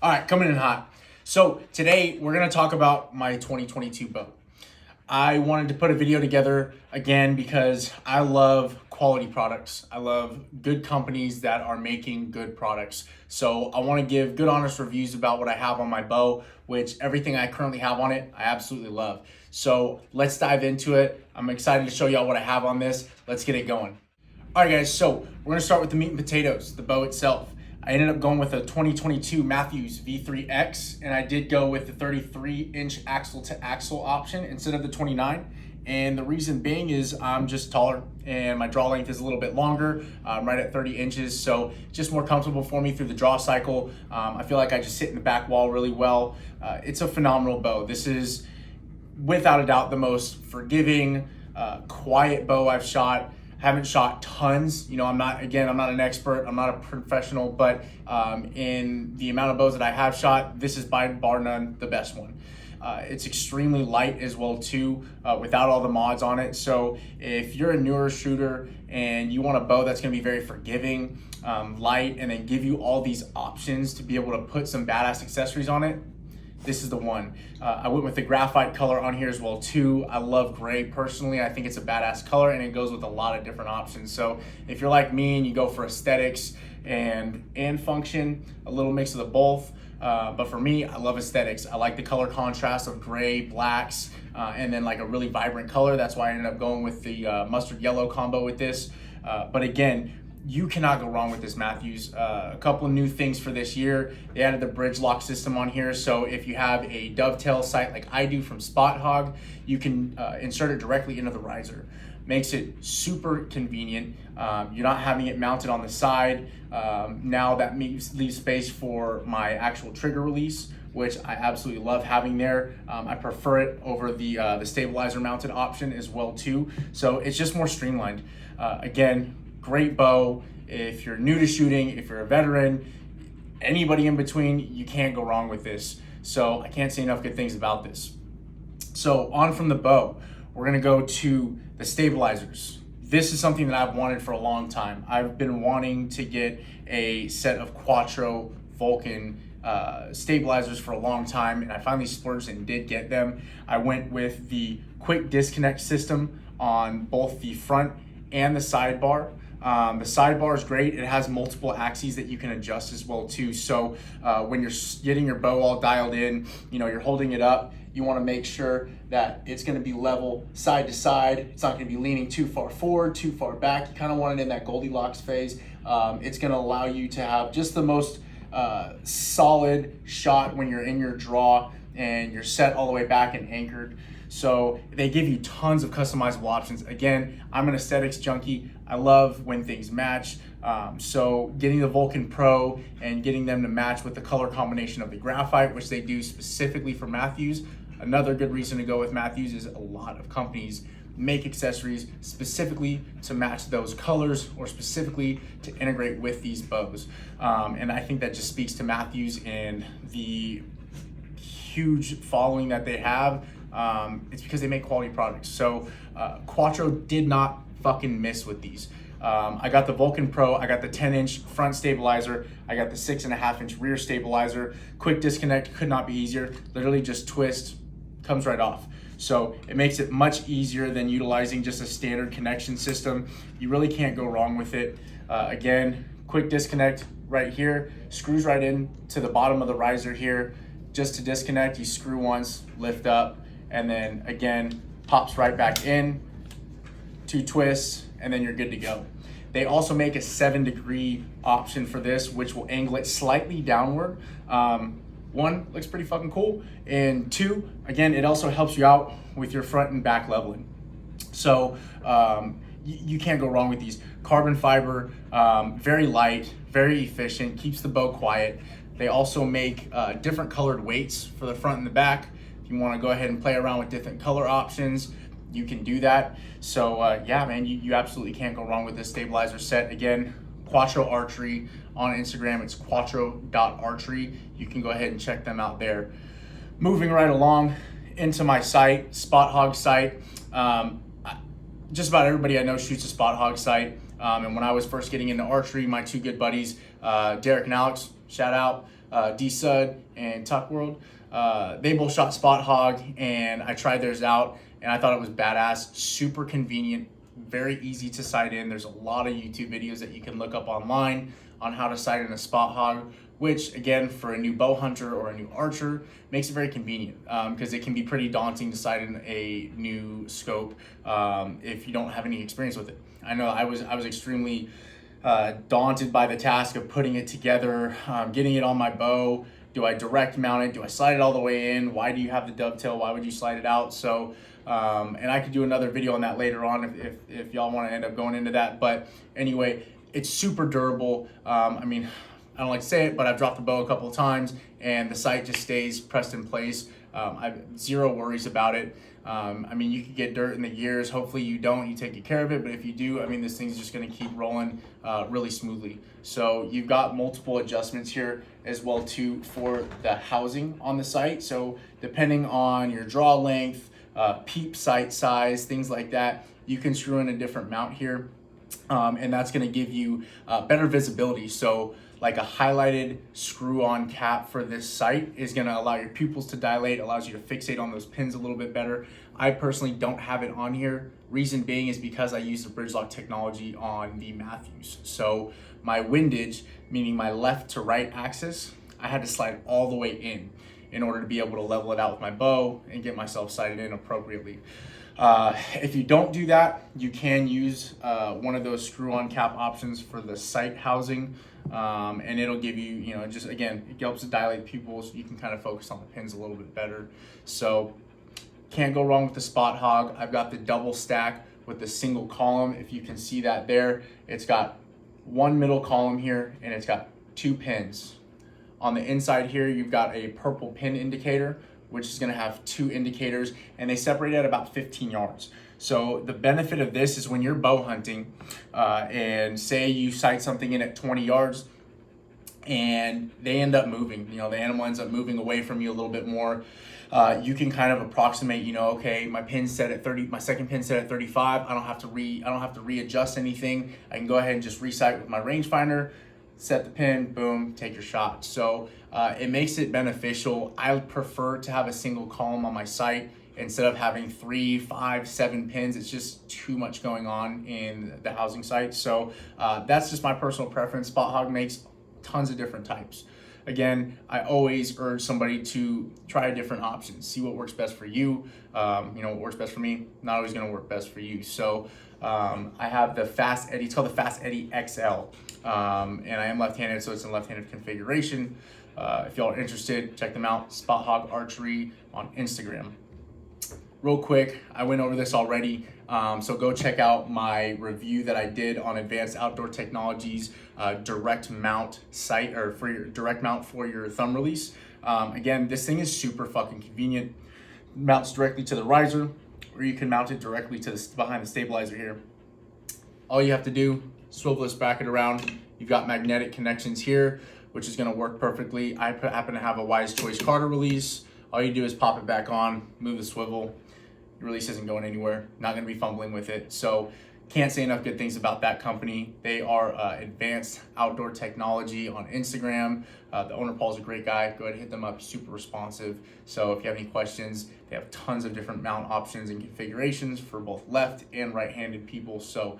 All right, coming in hot. So today we're gonna talk about my 2022 bow. I wanted to put a video together again because I love quality products. I love good companies that are making good products. So I want to give good honest reviews about what I have on my bow, which everything I currently have on it, I absolutely love. So let's dive into it. I'm excited to show y'all what I have on this. Let's get it going. All right guys, so we're gonna start with the meat and potatoes, the bow itself. I ended up going with a 2022 Mathews V3X, and I did go with the 33-inch axle to axle option instead of the 29. And the reason being is I'm just taller and my draw length is a little bit longer, right at 30 inches. So just more comfortable for me through the draw cycle. I feel like I just sit in the back wall really well. It's a phenomenal bow. This is without a doubt the most forgiving, quiet bow I've shot. Haven't shot tons, I'm not an expert, I'm not a professional, but in the amount of bows that I have shot, this is by bar none the best one. It's extremely light as well too, without all the mods on it. So if you're a newer shooter and you want a bow that's gonna be very forgiving, light, and then give you all these options to be able to put some badass accessories on it, this is the one. I went with the graphite color on here as well too. I love gray personally. I think it's a badass color and it goes with a lot of different options. So if you're like me and you go for aesthetics and function, a little mix of the both. But for me, I love aesthetics. I like the color contrast of gray, blacks, and then like a really vibrant color. That's why I ended up going with the mustard yellow combo with this. But again, you cannot go wrong with this Mathews. A couple of new things for this year. They added the bridge lock system on here. So if you have a dovetail sight like I do from Hogg, you can insert it directly into the riser. Makes it super convenient. You're not having it mounted on the side. Now that leaves space for my actual trigger release, which I absolutely love having there. I prefer it over the stabilizer mounted option as well too. So it's just more streamlined. Again, great bow. If you're new to shooting, if you're a veteran, anybody in between, you can't go wrong with this. So I can't say enough good things about this. So on from the bow, we're gonna go to the stabilizers. This is something that I've wanted for a long time. I've been wanting to get a set of Quattro Vulcan stabilizers for a long time, and I finally splurged and did get them. I went with the quick disconnect system on both the front and the sidebar. The sidebar is great. It has multiple axes that you can adjust as well too. So when you're getting your bow all dialed in, you're holding it up, you want to make sure that it's going to be level side to side. It's not going to be leaning too far forward, too far back. You kind of want it in that Goldilocks phase. It's going to allow you to have just the most solid shot when you're in your draw and you're set all the way back and anchored. So they give you tons of customizable options. Again, I'm an aesthetics junkie. I love when things match. So getting the Vulcan Pro and getting them to match with the color combination of the graphite, which they do specifically for Mathews. Another good reason to go with Mathews is a lot of companies make accessories specifically to match those colors or specifically to integrate with these bows. And I think that just speaks to Mathews and the huge following that they have. It's because they make quality products. So Quattro did not fucking miss with these. I got the Vulcan Pro, I got the 10-inch front stabilizer, I got the 6.5-inch rear stabilizer. Quick disconnect could not be easier. Literally just twist, comes right off. So it makes it much easier than utilizing just a standard connection system. You really can't go wrong with it. Again, quick disconnect right here, screws right in to the bottom of the riser here. Just to disconnect, you screw once, lift up, and then again, pops right back in, 2 twists, and then you're good to go. They also make a 7-degree option for this, which will angle it slightly downward. 1, looks pretty fucking cool. And 2, again, it also helps you out with your front and back leveling. So you can't go wrong with these. Carbon fiber, very light, very efficient, keeps the bow quiet. They also make different colored weights for the front and the back. If you want to go ahead and play around with different color options, you can do that. So yeah, man, you absolutely can't go wrong with this stabilizer set. Again, Quattro Archery on Instagram. It's quattro.archery. You can go ahead and check them out there. Moving right along into my site, Hogg site. Just about everybody I know shoots a Hogg site. And when I was first getting into archery, my 2 good buddies, Derek and Alex, shout out, D-Sud and Tuck World. They both shot Spot Hogg, and I tried theirs out, and I thought it was badass, super convenient, very easy to sight in. There's a lot of YouTube videos that you can look up online on how to sight in a Spot Hogg, which again, for a new bow hunter or a new archer, makes it very convenient, because it can be pretty daunting to sight in a new scope if you don't have any experience with it. I know I was extremely daunted by the task of putting it together, getting it on my bow. Do I direct mount it? Do I slide it all the way in? Why do you have the dovetail? Why would you slide it out? So, and I could do another video on that later on if y'all want to end up going into that. But anyway, it's super durable. I mean, I don't like to say it, but I've dropped the bow a couple of times and the sight just stays pressed in place. I've zero worries about it. I mean, you could get dirt in the gears. Hopefully you don't, you take care of it. But if you do, I mean, this thing's just going to keep rolling really smoothly. So you've got multiple adjustments here as well too for the housing on the sight. So depending on your draw length, peep sight size, things like that, you can screw in a different mount here. And that's going to give you better visibility. So like a highlighted screw-on cap for this sight is going to allow your pupils to dilate, allows you to fixate on those pins a little bit better. I personally don't have it on here. Reason being is because I use the bridge lock technology on the Mathews. So my windage, meaning my left to right axis, I had to slide all the way in order to be able to level it out with my bow and get myself sighted in appropriately. If you don't do that, you can use one of those screw-on cap options for the sight housing, and it'll give you, you know, just again, it helps to dilate pupils. You can kind of focus on the pins a little bit better. So can't go wrong with the Spot Hogg. I've got the double stack with the single column. If you can see that there, it's got one middle column here and it's got two pins. On the inside here, you've got a purple pin indicator, which is going to have two indicators, and they separate at about 15 yards. So the benefit of this is when you're bow hunting and say you sight something in at 20 yards and they end up moving, you know, the animal ends up moving away from you a little bit more. You can kind of approximate, you know, okay, my pin's set at 30, my second pin's set at 35. I don't have to readjust anything. I can go ahead and just resight with my rangefinder, set the pin, boom, take your shot. So it makes it beneficial. I prefer to have a single column on my sight instead of having 3, 5, 7 pins. It's just too much going on in the housing site. So that's just my personal preference. Spot Hogg makes tons of different types. Again, I always urge somebody to try different options, see what works best for you. You know, what works best for me, not always gonna work best for you. So I have the Fast Eddy, it's called the Fast Eddy XL. And I am left-handed, so it's in left-handed configuration. If y'all are interested, check them out, Spot Hogg Archery on Instagram. Real quick, I went over this already, so go check out my review that I did on Advanced Outdoor Technologies direct mount sight, or for your direct mount for your thumb release. Again, this thing is super fucking convenient. Mounts directly to the riser, or you can mount it directly to the behind the stabilizer here. All you have to do, swivel this bracket around. You've got magnetic connections here, which is going to work perfectly. I happen to have a Wise Choice Carter release. All you do is pop it back on, move the swivel. Your release isn't going anywhere. Not going to be fumbling with it. So can't say enough good things about that company. They are Advanced Outdoor Technology on Instagram. The owner, Paul's a great guy. Go ahead and hit them up, super responsive. So if you have any questions, they have tons of different mount options and configurations for both left and right-handed people. So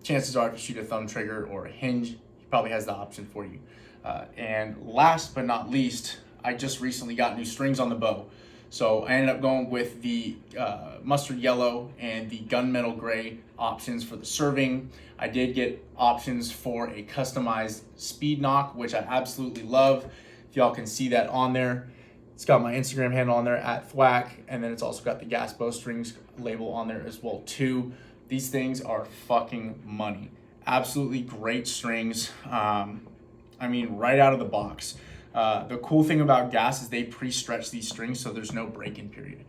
chances are if you shoot a thumb trigger or a hinge, he probably has the option for you. And last but not least, I just recently got new strings on the bow. So I ended up going with the mustard yellow and the gunmetal gray options for the serving. I did get options for a customized speed knock, which I absolutely love. If y'all can see that on there, it's got my Instagram handle on there at Thwack, and then it's also got the gas Bowstrings label on there as well too. These things are fucking money. Absolutely great strings. I mean, right out of the box. The cool thing about gas is they pre-stretch these strings so there's no break-in period.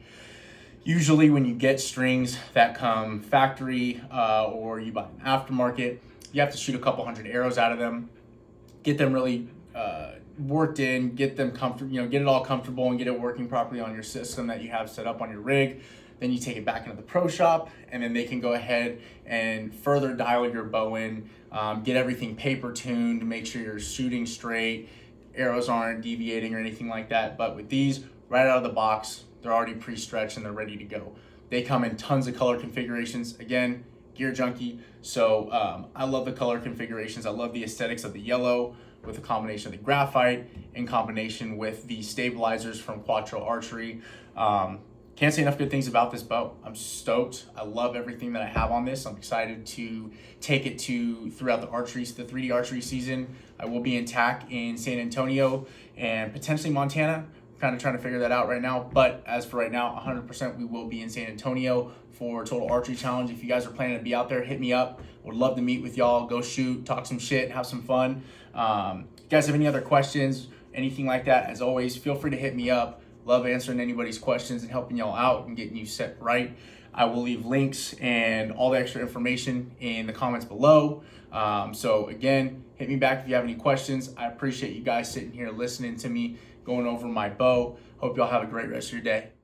Usually when you get strings that come factory or you buy an aftermarket, you have to shoot a couple hundred arrows out of them, get them really worked in, get them comfortable, you know, get it all comfortable and get it working properly on your system that you have set up on your rig. Then you take it back into the pro shop, and then they can go ahead and further dial your bow in, get everything paper tuned, make sure you're shooting straight, arrows aren't deviating or anything like that. But with these, right out of the box, they're already pre-stretched and they're ready to go. They come in tons of color configurations. Again, gear junkie, so I love the color configurations. I love the aesthetics of the yellow with a combination of the graphite in combination with the stabilizers from Quattro Archery. Can't say enough good things about this bow. I'm stoked. I love everything that I have on this. I'm excited to take it to throughout the 3D archery season. I will be in TAC in San Antonio and potentially Montana. Kind of trying to figure that out right now. But as for right now, 100% we will be in San Antonio for Total Archery Challenge. If you guys are planning to be out there, hit me up. Would love to meet with y'all, go shoot, talk some shit, have some fun. If you guys have any other questions, anything like that, as always, feel free to hit me up. Love answering anybody's questions and helping y'all out and getting you set right. I will leave links and all the extra information in the comments below. So again, hit me back if you have any questions. I appreciate you guys sitting here listening to me going over my bow. Hope y'all have a great rest of your day.